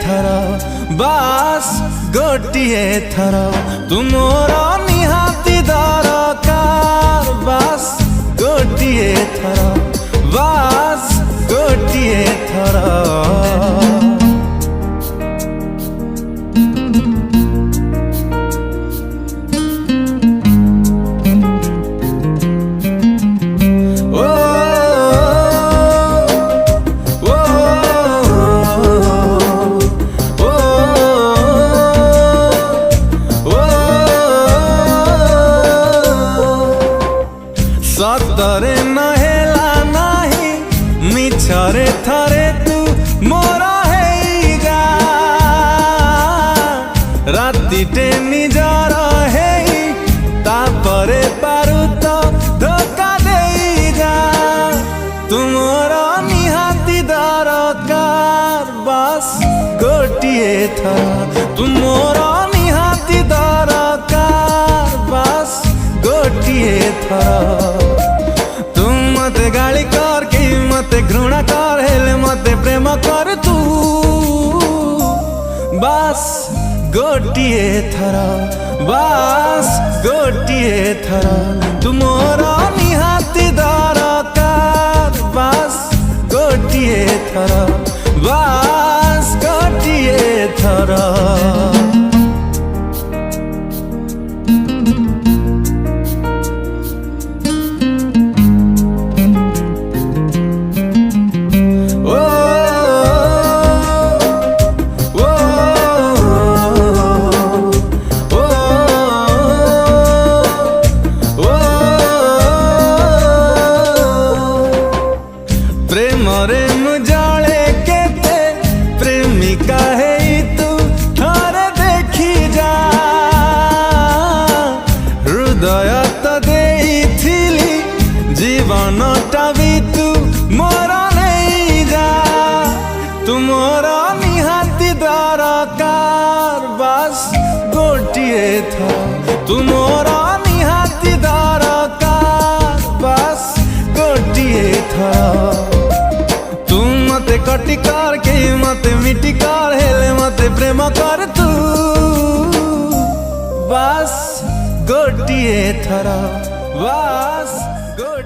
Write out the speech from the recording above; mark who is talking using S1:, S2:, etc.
S1: थर बास गोटिए थर तुमर निहाती दरकार बास गोटिए थर बास गोटिए थर सतरे नहेला नाही मिछरे थरे तू मोरा हेगा रातिटे निजर हेई तापरे पारु तो धोखा देगा तुमरा निहाती दरकार बास गोटिए थर तुमरा निहाती दरकार बास गोटिए थर मते गाली कर कि मते घृणा कर हेले मते प्रेम कर तू बास गोटिए थर बास गोटिए थर तुमर निहाती दरकार बास गोटिए थर बास गोटिए थर प्रेमरे मुझे केते प्रेमिका है तू थरे देखी जा हृदय तो देइथिली जीवनटा भी तू मोर नहीं जा तुमर निहाती दरकार बास गोटिए थर तुमर निहाती दरकार बास गोटिए थर मते कटी कर के मते मिटी कर हेले मते प्रेम कर तू बास गोटिए थर बास गोटिए